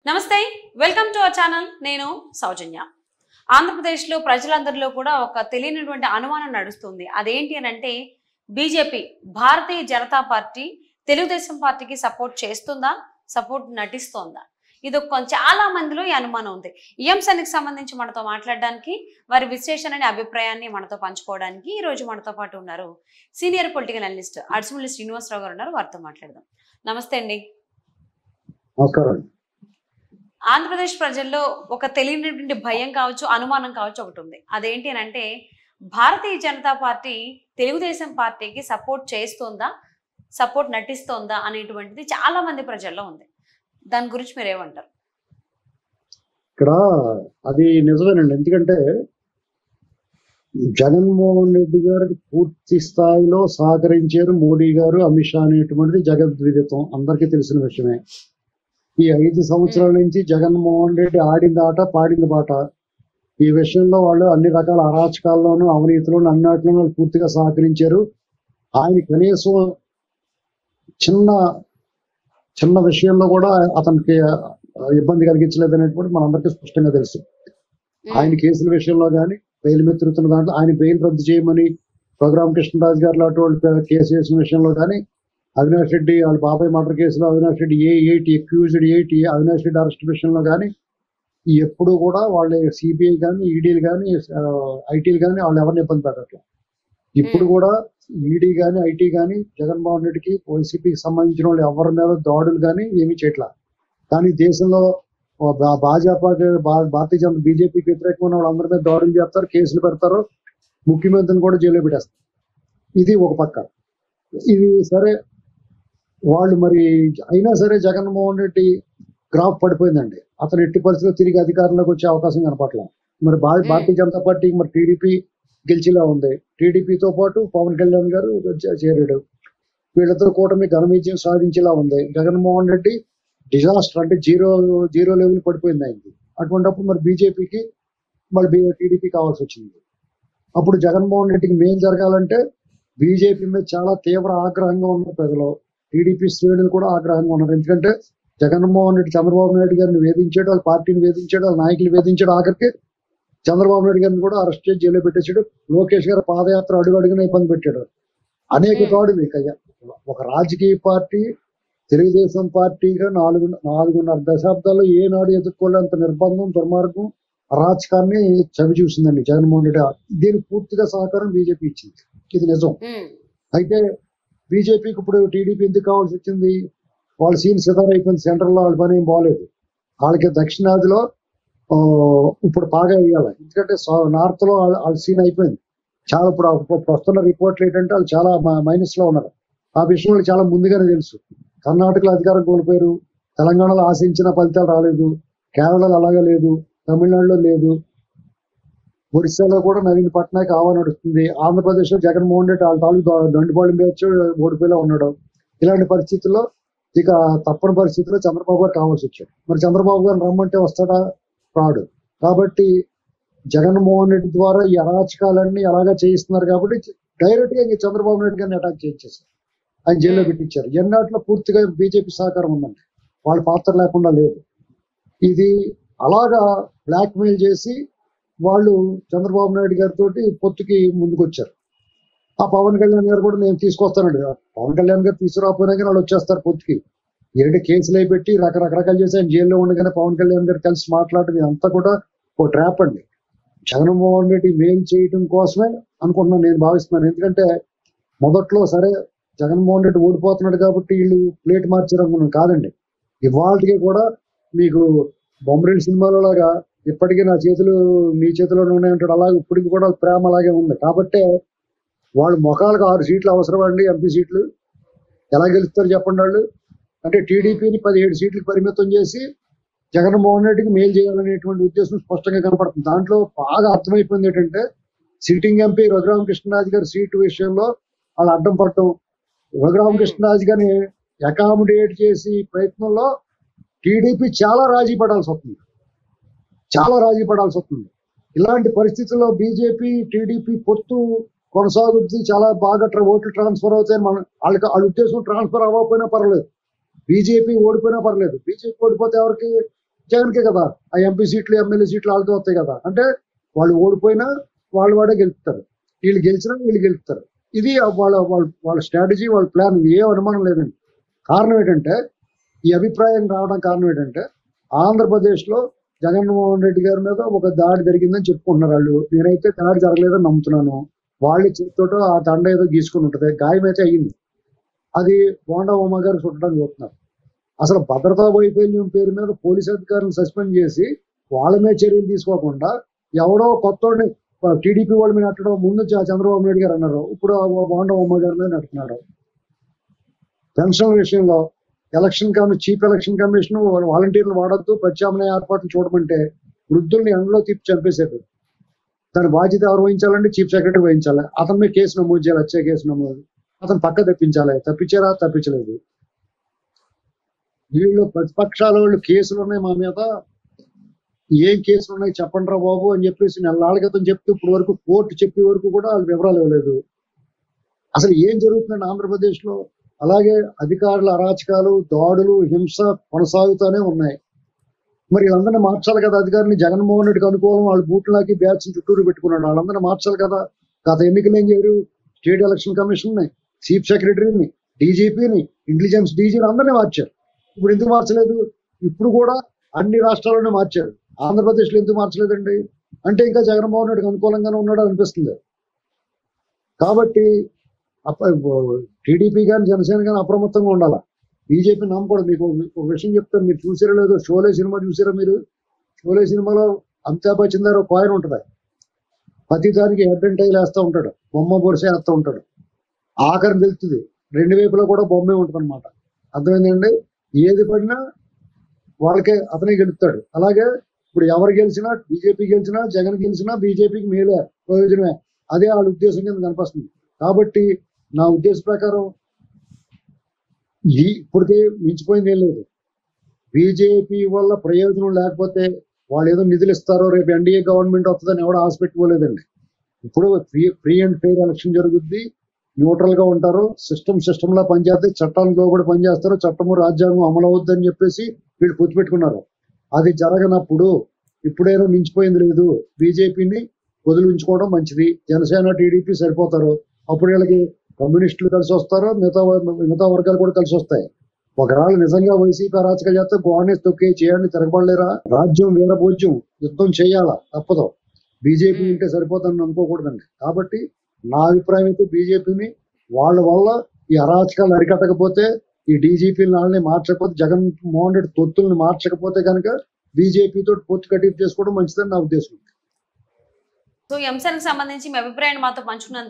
నమస్తే, welcome to our channel. నేను సౌజన్య. ఆంధ్రప్రదేశ్లో ప్రజలందరిలో కూడా ఒక తెలియనటువంటి అనుమానం నడుస్తుంది. అదేంటి అని అంటే బీజేపీ, భారతీయ జనతా పార్టీ తెలుగుదేశం పార్టీకి సపోర్ట్ చేస్తుందా, సపోర్ట్ నటిస్తోందా? ఇది చాలా మందిలో ఈ అనుమానం ఉంది. ఈ అంశానికి సంబంధించి మనతో మాట్లాడడానికి, వారి విశ్లేషణ అభిప్రాయాన్ని మనతో పంచుకోవడానికి ఈ రోజు మనతో పాటు ఉన్నారు సీనియర్ పొలిటికల్ అనలిస్ట్ అడిసిమిల్లి శ్రీనివాసరావు గారు ఉన్నారు. వారితో మాట్లాడదాం. నమస్తే అండి. నమస్కారం. ఆంధ్రప్రదేశ్ ప్రజల్లో ఒక తెలియనటువంటి భయం కావచ్చు, అనుమానం కావచ్చు ఒకటి ఉంది. అదేంటి అని అంటే భారతీయ జనతా పార్టీ తెలుగుదేశం పార్టీకి సపోర్ట్ చేస్తోందా, సపోర్ట్ నటిస్తోందా అనేటువంటిది చాలా మంది ప్రజల్లో ఉంది. దాని గురించి మీరు ఏమంటారు? ఇక్కడ అది నిజమేనండి. ఎందుకంటే జగన్మోహన్ రెడ్డి గారికి పూర్తి స్థాయిలో సహకరించారు మోడీ గారు, అమిత్ షా అనేటువంటిది జగద్విదితం, అందరికీ తెలిసిన విషయమే. ఈ 5 సంవత్సరాల నుంచి జగన్మోహన్ రెడ్డి ఆడింది ఆట, పాడింది బాట. ఈ విషయంలో వాళ్ళు అన్ని రకాల అరాచకాల్లోనూ, అవినీతిలోనూ, అన్నిటిలోనూ వాళ్ళు పూర్తిగా సహకరించారు. ఆయన కనీసం చిన్న చిన్న విషయంలో కూడా అతనికి ఇబ్బంది కలిగించలేదు అనేటువంటి మనందరికీ స్పష్టంగా తెలుసు. ఆయన కేసుల విషయంలో కానీ, బెయిల్ మీద తిరుగుతున్న దాంట్లో ఆయన బెయిల్ రద్దు చేయమని రఘురామ కృష్ణరాజు గారు లాంటి వాళ్ళు కేసు చేసిన విషయంలో కానీ, అవినాష్ రెడ్డి వాళ్ళ బాబాయ్ మర్డర్ కేసులో Avinash Reddy A8 accused 8 Avinash Reddy arrest విషయంలో కానీ ఎప్పుడు కూడా వాళ్ళు సిబిఐ కానీ, ఈడీలు కానీ, ఐటీలు కానీ వాళ్ళు ఎవరిని ఇబ్బంది పెట్టట్లేదు. ఇప్పుడు కూడా ఈడీ కానీ, ఐటీ కానీ జగన్మోహన్ రెడ్డికి, వైసీపీకి సంబంధించిన వాళ్ళు ఎవరి మీద దాడులు కానీ ఏమీ చేయట్లా. కానీ దేశంలో భారతీయ జనతా బీజేపీకి వ్యతిరేకమైన వాళ్ళందరి మీద దాడులు చేస్తారు, కేసులు పెడతారు, ముఖ్యమంత్రిని కూడా జైల్లో పెట్టేస్తారు. ఇది ఒక పక్క. ఇది సరే, వాళ్ళు మరి అయినా సరే జగన్మోహన్ రెడ్డి గ్రాఫ్ పడిపోయిందండి. అతను ఎట్టి పరిస్థితుల్లో తిరిగి అధికారంలోకి వచ్చే అవకాశం కనపట్ల. మరి భారతీయ జనతా పార్టీకి మరి టీడీపీ గెలిచేలా ఉంది. టీడీపీతో పాటు పవన్ కళ్యాణ్ గారు చేరాడు. వీళ్ళిద్దరు కూటమి ఘన విజయం సాధించేలా ఉంది. జగన్మోహన్ రెడ్డి డిజాస్టర్, అంటే జీరో లెవెల్ పడిపోయింది అయింది. అటువంటిప్పుడు మరి బీజేపీకి మళ్ళీ టీడీపీ కావాల్సి వచ్చింది. అప్పుడు జగన్మోహన్ రెడ్డికి మేలు జరగాలంటే బీజేపీ మీద చాలా తీవ్ర ఆగ్రహంగా ఉన్న ప్రజలు, టీడీపీ శ్రేణులు కూడా ఆగ్రహంగా ఉన్నారు. ఎందుకంటే జగన్మోహన్ రెడ్డి చంద్రబాబు నాయుడు గారిని వేధించాడు, వాళ్ళ పార్టీని వేధించాడు, వాళ్ళ నాయకులు వేధించాడు. ఆఖరికి చంద్రబాబు నాయుడు గారిని కూడా అరెస్ట్ చేసి జైల్లో పెట్టేశాడు. లోకేష్ గారు పాదయాత్ర అడుగున ఇబ్బంది పెట్టాడు. అనేక దాడులు. ఒక రాజకీయ పార్టీ తెలుగుదేశం పార్టీగా 4.5 దశాబ్దాల్లో ఏనాడు ఎదుర్కోలేంత నిర్బంధం, దుర్మార్గం, అరాచకాన్ని చవి చూసిందండి జగన్మోహన్ రెడ్డి. దీనికి పూర్తిగా సహకారం బీజేపీ ఇచ్చింది. ఇది నిజం. అయితే బీజేపీకి ఇప్పుడు టీడీపీ ఎందుకు కావాల్సి వచ్చింది? వాళ్ళ సీన్ సిద్ధం అయిపోయింది. సెంట్రల్లో వాళ్ళ పని ఏం బాగలేదు. వాళ్ళకి దక్షిణాదిలో ఇప్పుడు బాగా వేయాలి. ఎందుకంటే నార్త్ లో వాళ్ళ సీన్ అయిపోయింది. చాలా ఇప్పుడు వస్తున్న రిపోర్ట్లు ఏంటంటే వాళ్ళు చాలా మైనస్ లో ఉన్నారు. ఆ విషయం వాళ్ళకి చాలా ముందుగానే తెలుసు. కర్ణాటకలో అధికారం కోల్పోయారు, తెలంగాణలో ఆశించిన ఫలితాలు రాలేదు, కేరళలో అలాగే లేదు, తమిళనాడులో లేదు, ఒరిస్సాలో కూడా నవీన్ పట్నాయక్ ఆవా నడుస్తుంది, ఆంధ్రప్రదేశ్ లో జగన్మోహన్ రెడ్డి వాళ్ళ తాలూకు దండుబాటు మీద ఓడిపోయేలా ఉన్నాడు. ఇలాంటి పరిస్థితుల్లో ఇక తప్పని పరిస్థితుల్లో చంద్రబాబు గారు కావాల్సి వచ్చాడు. మరి చంద్రబాబు గారిని రమ్మంటే వస్తాడా? రాడు. కాబట్టి జగన్మోహన్ రెడ్డి ద్వారా ఈ అరాచకాలన్నీ అలాగా చేయిస్తున్నారు. కాబట్టి డైరెక్ట్ గా చంద్రబాబు నాయుడు గారిని అటాక్ చేయించేశారు, ఆయన జైల్లో పెట్టించారు. ఎన్నాటిలో పూర్తిగా బీజేపీ సహకారం ఉందండి, వాళ్ళ పాత్ర లేకుండా లేదు. ఇది అలాగా బ్లాక్ మెయిల్ చేసి వాళ్ళు చంద్రబాబు నాయుడు గారితో పొత్తుకి ముందుకు వచ్చారు. ఆ పవన్ కళ్యాణ్ గారు కూడా నేను తీసుకొస్తానండి. పవన్ కళ్యాణ్ గారు తీసుకురాకపోయినా కానీ వాళ్ళు వచ్చేస్తారు పొత్తుకి. ఏంటి కేసులు అయి పెట్టి రకరకాలు చేసి ఆయన జైల్లో ఉండగానే పవన్ కళ్యాణ్ గారు కలిసి మాట్లాడటం ఇదంతా కూడా ఒక ట్రాప్ అండి. జగన్మోహన్ రెడ్డి మేలు చేయటం కోసమే అనుకుంటున్నాను, నేను భావిస్తున్నాను. ఎందుకంటే మొదట్లో సరే జగన్మోహన్ రెడ్డి ఓడిపోతున్నాడు కాబట్టి వీళ్ళు ప్లేట్ మార్చారు అనుకున్నాను. కాదండి, ఇవాళకి కూడా మీకు బొమ్మరేడు సినిమాలో లాగా ఇప్పటికీ నా చేతులు మీ చేతిలోనే ఉన్నాయంటాడు, అలాగే ఇప్పటికి కూడా ప్రేమ అలాగే ఉంది. కాబట్టి వాళ్ళు మొఖాలకు 6 సీట్లు అవసరం అండి, ఎంపీ సీట్లు ఎలా గెలుస్తారు చెప్పండి వాళ్ళు. అంటే టీడీపీని 17 సీట్లకు పరిమితం చేసి జగన్మోహన్ రెడ్డికి మేలు చేయాలనేటువంటి ఉద్దేశం స్పష్టంగా కనపడుతుంది. దాంట్లో బాగా అర్థమైపోయింది ఏంటంటే సిట్టింగ్ ఎంపీ రఘురామ కృష్ణరాజు గారి సీటు విషయంలో వాళ్ళు అడ్డం పడటం, రఘురామ కృష్ణరాజు గారిని అకామిడేట్ చేసి ప్రయత్నంలో టీడీపీ చాలా రాజీ పడాల్సి వస్తుంది. ఇలాంటి పరిస్థితుల్లో బీజేపీ టీడీపీ పొత్తు కొనసాగుతుంది. చాలా బాగా ఓట్లు ట్రాన్స్ఫర్ అవుతాయి. వాళ్ళ ఉద్దేశం ట్రాన్స్ఫర్ అవ్వకపోయినా పర్లేదు, బీజేపీ ఓడిపోయినా పర్లేదు. బీజేపీ ఓడిపోతే ఎవరికి జగన్కే కదా ఆ ఎంపీ సీట్లు ఎమ్మెల్యే సీట్లు వాళ్ళకే వస్తాయి కదా. అంటే వాళ్ళు ఓడిపోయినా వాళ్ళు వాడే గెలుపుతారు, వీళ్ళు గెలిచినా వీళ్ళు గెలుపుతారు. ఇది వాళ్ళ వాళ్ళ వాళ్ళ స్ట్రాటజీ, వాళ్ళ ప్లాన్. ఏ అనుమానం లేదండి. కారణం ఏంటంటే, ఈ అభిప్రాయం రావడం కారణం ఏంటంటే, ఆంధ్రప్రదేశ్లో జగన్మోహన్ రెడ్డి గారి మీద ఒక దాడి జరిగిందని చెప్పుకుంటున్నారు వాళ్ళు. నేనైతే దాడి జరగలేదని నమ్ముతున్నాను. వాళ్ళు చేతితోటో ఆ దండ ఏదో గీసుకుని ఉంటుంది, గాయం అయితే అయ్యింది. అది బోండా ఉమ్మ గారు చుట్టడానికి చూస్తున్నారు. అసలు భద్రతా వైఫల్యం పేరు మీద పోలీస్ అధికారులను సస్పెండ్ చేసి వాళ్ళ మీద చర్యలు తీసుకోకుండా ఎవడో కొత్తోడిని టీడీపీ వాళ్ళ మీద నెట్టడం ముందు చంద్రబాబు నాయుడు గారు అన్నారు, ఇప్పుడు బోండా ఉమ్మ గారి మీద నెట్టుతున్నాడు. పెన్షన్ విషయంలో చీఫ్ ఎలక్షన్ కమిషన్ వాలంటీర్లు వాడొద్దు, ప్రత్యామ్నాయ ఏర్పాట్లు చూడమంటే వృద్ధుల్ని ఎండలో తిప్పి చంపేశారు. దాని బాధ్యత ఎవరు వహించాలంటే చీఫ్ సెక్రటరీ వహించాలి. అతని మీద కేసు నమోదు చేయాలి, హత్య కేసు నమోదు. అతను పక్క తెప్పించాలి. తప్పించారా? తప్పించలేదు. వీళ్ళు ప్రతిపక్షాల వాళ్ళు కేసులు ఉన్నాయి మా మీద, ఏం కేసులు ఉన్నాయి చెప్పండి రా బాబు అని చెప్పేసి నెలనాళ్ళ క్రితం చెప్తే ఇప్పుడు వరకు కోర్టు చెప్పే వరకు కూడా వాళ్ళు వివరాలు ఇవ్వలేదు. అసలు ఏం జరుగుతుందండి ఆంధ్రప్రదేశ్ లో? అలాగే అధికారుల అరాచకాలు, దాడులు, హింస కొనసాగుతూనే ఉన్నాయి. మరి వీళ్ళందరినీ మార్చాలి కదా అధికారిని. జగన్మోహన్ రెడ్డికి అనుకూలం వాళ్ళు బూట్లకి బ్యాచ్ చుట్టూరు పెట్టుకున్నాడు. వాళ్ళందరినీ మార్చాలి కదా. గత ఎన్నికలు ఏం చేయరు? స్టేట్ ఎలక్షన్ కమిషన్ ని, చీఫ్ సెక్రటరీని, డీజీపీని, ఇంటెలిజెన్స్ డీజీని అందరినీ మార్చారు. ఇప్పుడు ఎందుకు మార్చలేదు? ఇప్పుడు కూడా అన్ని రాష్ట్రాల్లోనే మార్చారు. ఆంధ్రప్రదేశ్ లో ఎందుకు మార్చలేదండి? అంటే ఇంకా జగన్మోహన్ రెడ్డికి అనుకూలంగానే ఉన్నాడు అనిపిస్తుంది. కాబట్టి టీడీపీ కానీ జనసేన కానీ అప్రమత్తంగా ఉండాలా. బీజేపీ నమ్మకూడదు. మీకు ఒక విషయం చెప్తాను, మీరు చూసారో లేదో, షోలే సినిమా చూసారా మీరు? షోలే సినిమాలో అమితాబ్ బచ్చన్ దగ్గర ఒక కాయిన్ ఉంటుంది. ప్రతి దానికి హెడ్ అండ్ టైల్ వేస్తూ ఉంటాడు, బొమ్మ బొరుసే వేస్తూ ఉంటాడు. ఆఖరి వెళ్తుంది, రెండు వైపులో కూడా బొమ్మే ఉంటుంది అనమాట. అర్థమైందండి? ఏది పడినా వాళ్ళకే అతనే గెలుస్తాడు. అలాగే ఇప్పుడు ఎవరు గెలిచినా, బీజేపీ గెలిచినా, జగన్ గెలిచినా బీజేపీకి మేలే, ప్రయోజనమే. అదే వాళ్ళ ఉద్దేశం కింద కనిపిస్తుంది. కాబట్టి నా ఉద్దేశం ప్రకారం ఇప్పటికే మించిపోయింది ఏం లేదు. బీజేపీ వల్ల ప్రయోజనం లేకపోతే వాళ్ళు ఏదో నిధులు ఇస్తారో, రేపు ఎన్డీఏ గవర్నమెంట్ వస్తుందని ఎవడో ఆశ పెట్టుకోలేదండి. ఇప్పుడు ఫ్రీ అండ్ ఫెయిర్ ఎలక్షన్ జరుగుద్ది, న్యూట్రల్ గా ఉంటారు, సిస్టమ్ లా పనిచేస్తే, చట్టానికి లోబడి పనిచేస్తారు, చట్టము రాజ్యాంగం అమలు అవుద్దని చెప్పేసి వీళ్ళు పుచ్చిపెట్టుకున్నారు. అది జరగనప్పుడు ఇప్పుడైనా మించిపోయింది లేదు, బీజేపీని వదిలించుకోవడం మంచిది. జనసేన టీడీపీ సరిపోతారు. అప్పుడు వీళ్ళకి కమ్యూనిస్టులు కలిసి వస్తారు, మిగతా వర్గాలు కూడా కలిసి వస్తాయి. ఒకవేళ నిజంగా వైసీపీ అరాచకాలు చేస్తే గవర్నెన్స్ తొక్కే చేయండి, తిరగబడలేరా? రాజ్యం వీరభోజ్యం, యుద్ధం చేయాలా, తప్పదు. బీజేపీ ఉంటే సరిపోతుందని అనుకోకూడదండి. కాబట్టి నా అభిప్రాయం అయితే బీజేపీని వాళ్ళ వల్ల ఈ అరాచకాలు అరికట్టకపోతే, ఈ డీజీపీని వాళ్ళని మార్చకపోతే, జగన్మోహన్ రెడ్డి తొత్తుల్ని మార్చకపోతే కనుక బీజేపీతో పొత్తు కట్టింపు చేసుకోవడం మంచిదని నా ఉద్దేశం. సో ఈ అంశానికి సంబంధించి మీ అభిప్రాయాన్ని మాతో పంచుకున్నందుకు